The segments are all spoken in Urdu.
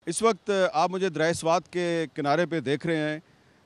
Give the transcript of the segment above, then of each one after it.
اس وقت آپ مجھے دریائے سوات کے کنارے پہ دیکھ رہے ہیں.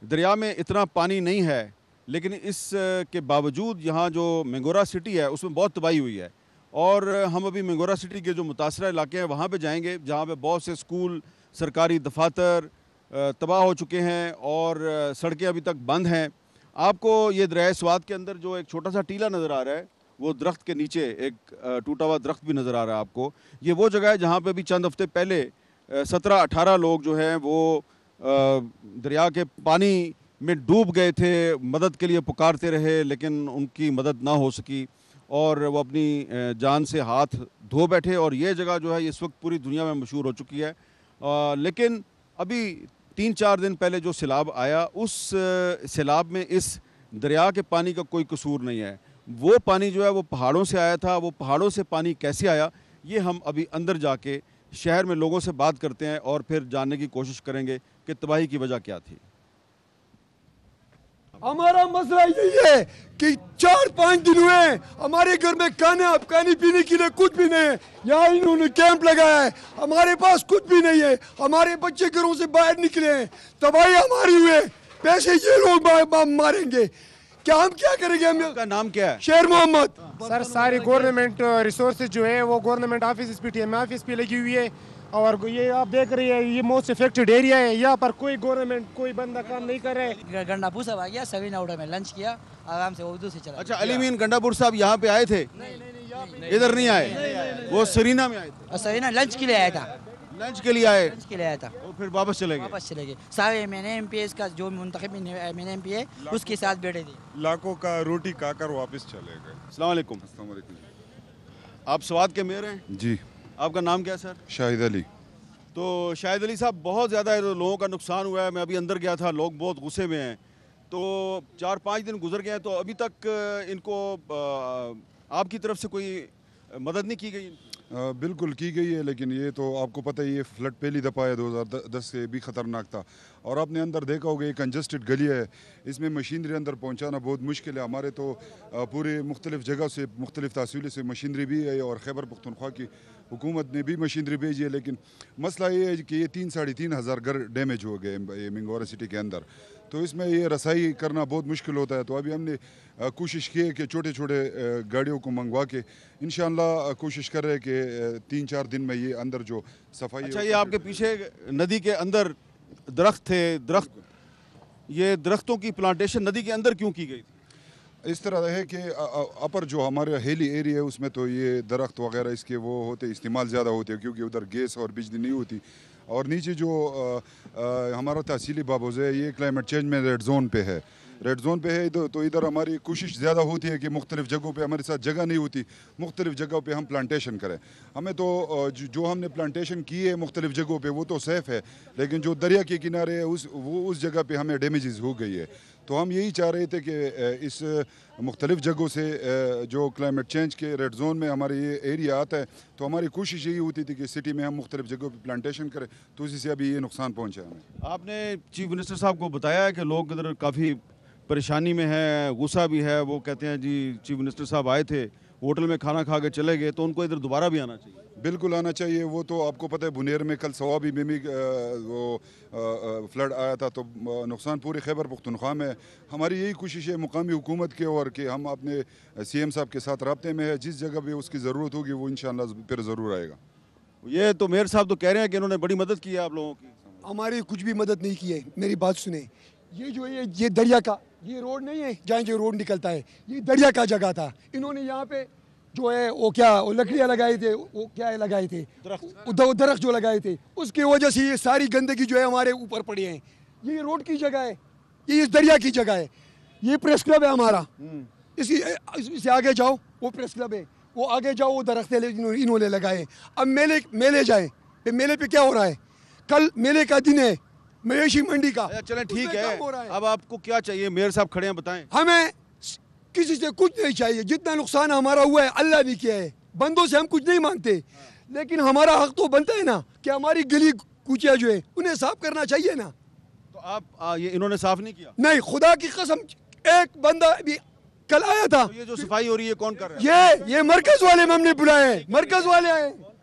دریا میں اتنا پانی نہیں ہے لیکن اس کے باوجود یہاں جو مینگورا سٹی ہے اس میں بہت تباہی ہوئی ہے. اور ہم ابھی مینگورا سٹی کے جو متاثرہ علاقے ہیں وہاں پہ جائیں گے جہاں پہ بہت سے اسکول، سرکاری دفاتر تباہ ہو چکے ہیں اور سڑکیں ابھی تک بند ہیں. آپ کو یہ دریائے سوات کے اندر جو ایک چھوٹا سا ٹیلا نظر آ رہا ہے وہ درخت کے نیچے ایک ٹوٹا ہوا درخت بھی نظر آ رہا ہے آپ کو. یہ وہ جگہ ہے جہاں پہ بھی چند ہفتے پہلے 17-18 لوگ جو ہیں وہ دریا کے پانی میں ڈوب گئے تھے، مدد کے لیے پکارتے رہے لیکن ان کی مدد نہ ہو سکی اور وہ اپنی جان سے ہاتھ دھو بیٹھے. اور یہ جگہ جو ہے اس وقت پوری دنیا میں مشہور ہو چکی ہے. لیکن ابھی 3-4 دن پہلے جو سیلاب آیا اس سیلاب میں اس دریا کے پانی کا کوئی قصور نہیں ہے. وہ پانی جو ہے وہ پہاڑوں سے آیا تھا. وہ پہاڑوں سے پانی کیسے آیا یہ ہم ابھی اندر جا کے شہر میں لوگوں سے بات کرتے ہیں اور پھر جاننے کی کوشش کریں گے کہ تباہی کی وجہ کیا تھی. ہمارا مسئلہ یہی ہے کہ 4-5 دن ہوئے ہیں ہمارے گھر میں کھانے پینے کے لیے کچھ بھی نہیں ہے. یہاں انہوں نے کیمپ لگایا ہے، ہمارے پاس کچھ بھی نہیں ہے. ہمارے بچے گھروں سے باہر نکلے ہیں، تباہی ہماری ہوئے، پیسے یہ لوگ ماریں گے. کیا ہم کیا کریں گے؟ ہم کا نام کیا ہے؟ شیر محمد. سر ساری گورنمنٹ ریسورسز جو ہے وہ گورنمنٹ آفس پہ TM آفس پہ لگی ہوئی ہے اور یہ آپ دیکھ رہی ہے یہ موسٹ افیکٹڈ ایریا ہے. یہاں پر کوئی گورنمنٹ کوئی بندہ کام نہیں کر رہا ہے. گنڈا پور صاحب آ گیا، سوینا اوڈا میں لنچ کیا، آرام سے اردو سے چلا. اچھا علی مین گنڈا پور صاحب یہاں پہ آئے تھے؟ ادھر نہیں آئے، وہ سرینا میں آئے تھے. سوینا لنچ کے لیے آیا تھا. لنچ کے لیے آئے، لنچ کے لیے آیا تھا، اور پھر واپس چلے گئے. واپس چلے گئے. سارے MNA MPs کا جو منتخب MNA ہے اس کے ساتھ بیٹھے تھے. لاکھوں کا روٹی کھا کر واپس چلے گئے. السلام علیکم. السلام علیکم. آپ سوات کے میئر ہیں؟ جی. آپ کا نام کیا ہے سر؟ شاہد علی. تو شاہد علی صاحب بہت زیادہ لوگوں کا نقصان ہوا ہے. میں ابھی اندر گیا تھا، لوگ بہت غصے میں ہیں. تو 4-5 دن گزر گئے ہیں تو ابھی تک ان کو آپ کی طرف سے کوئی مدد نہیں کی گئی؟ بالکل کی گئی ہے، لیکن یہ تو آپ کو پتہ ہی یہ فلڈ پہلی دفعہ ہے 2010 سے بھی خطرناک تھا. اور آپ نے اندر دیکھا ہوگا یہ کنجسٹڈ گلی ہے، اس میں مشینری اندر پہنچانا بہت مشکل ہے. ہمارے تو پورے مختلف جگہ سے مختلف تحصیلوں سے مشینری بھی ہے اور خیبر پختونخوا کی حکومت نے بھی مشینری بھیجی ہے. لیکن مسئلہ یہ ہے کہ یہ 3-3.5 ہزار گھر ڈیمیج ہو گئے مینگورا سٹی کے اندر، تو اس میں یہ رسائی کرنا بہت مشکل ہوتا ہے. تو ابھی ہم نے کوشش کی ہے کہ چھوٹے چھوٹے گاڑیوں کو منگوا کے انشاءاللہ کوشش کر رہے کہ 3-4 دن میں یہ اندر جو صفائی. اچھا یہ آپ کے پیچھے ندی کے اندر درخت تھے، یہ درختوں کی پلانٹیشن ندی کے اندر کیوں کی گئی تھی؟ اس طرح ہے کہ اپر جو ہمارے ہیلی ایریا ہے اس میں تو یہ درخت وغیرہ اس کے وہ ہوتے استعمال زیادہ ہوتے ہیں کیونکہ ادھر گیس اور بجلی نہیں ہوتی. اور نیچے جو ہمارا تحصیلی بابوز ہے یہ کلائمیٹ چینج میں ریڈ زون پہ ہے. ریڈ زون پہ ہے تو ادھر ہماری کوشش زیادہ ہوتی ہے کہ مختلف جگہوں پہ ہمارے ساتھ جگہ نہیں ہوتی، مختلف جگہوں پہ ہم پلانٹیشن کریں. ہمیں تو جو ہم نے پلانٹیشن کی ہے مختلف جگہوں پہ وہ تو سیف ہے، لیکن جو دریا کے کنارے ہے وہ اس جگہ پہ ہمیں ڈیمیجز ہو گئی ہے. تو ہم یہی چاہ رہے تھے کہ اس مختلف جگہوں سے جو کلائمیٹ چینج کے ریڈ زون میں ہمارے یہ ایریا آتا ہے تو ہماری کوشش یہی ہوتی تھی کہ سٹی میں ہم مختلف جگہوں پہ پلانٹیشن کریں، تو اسی سے ابھی یہ نقصان پہنچا ہمیں. آپ نے چیف منسٹر صاحب کو بتایا ہے کہ لوگ ادھر کافی پریشانی میں ہیں، غصہ بھی ہے، وہ کہتے ہیں جی چیف منسٹر صاحب آئے تھے ہوٹل میں کھانا کھا کے چلے گئے تو ان کو ادھر دوبارہ بھی آنا چاہیے؟ بالکل آنا چاہیے. وہ تو آپ کو پتہ ہے بنیر میں کل سوابی میں بھی وہ فلڈ آیا تھا تو نقصان پورے خیبر پختونخوا میں. ہماری یہی کوشش ہے مقامی حکومت کے اور کہ ہم اپنے CM صاحب کے ساتھ رابطے میں ہے، جس جگہ بھی اس کی ضرورت ہوگی وہ انشاءاللہ پھر ضرور آئے گا. یہ تو میئر صاحب تو کہہ رہے ہیں کہ انہوں نے بڑی مدد کی ہے آپ لوگوں کی. ہماری کچھ بھی مدد نہیں کی ہے. میری بات سنیں، یہ جو یہ دریا کا یہ روڈ نہیں ہے جہاں یہ روڈ نکلتا ہے، یہ دریا کا جگہ تھا. انہوں نے یہاں پہ جو ہے وہ کیا لکڑیاں لگائی تھے، وہ کیا لگائے تھے درخت جو لگائے تھے، اس کی وجہ سے یہ ساری گندگی جو ہے ہمارے اوپر پڑی ہے. یہ روڈ کی جگہ ہے، یہ اس دریا کی جگہ ہے. یہ پریس کلب ہے ہمارا، اس سے آگے جاؤ وہ پریس کلب ہے، وہ آگے جاؤ وہ درخت انہوں نے لگائے. اب میلے جائیں، میلے پہ کیا ہو رہا ہے؟ کل میلے کا دن ہے مویشی منڈی کا. چلیں ٹھیک ہے، اب آپ کو کیا چاہیے؟ میئر صاحب کھڑے ہیں، بتائیں. ہمیں کسی سے کچھ نہیں چاہیے. جتنا نقصان ہمارا ہوا ہے اللہ نے کیا ہے، بندوں سے ہم کچھ نہیں مانگتے، لیکن ہمارا حق تو بنتا ہے نا کہ ہماری گلی کوچیاں جو ہے انہیں صاف کرنا چاہیے نا. تو آپ یہ انہوں نے صاف نہیں کیا؟ نہیں، خدا کی قسم ایک بندہ بھی کل آیا تھا. یہ جو صفائی ہو رہی ہے کون کر رہا ہے؟ یہ مرکز والے ہم نے بلائے ہیں، مرکز والے آئے.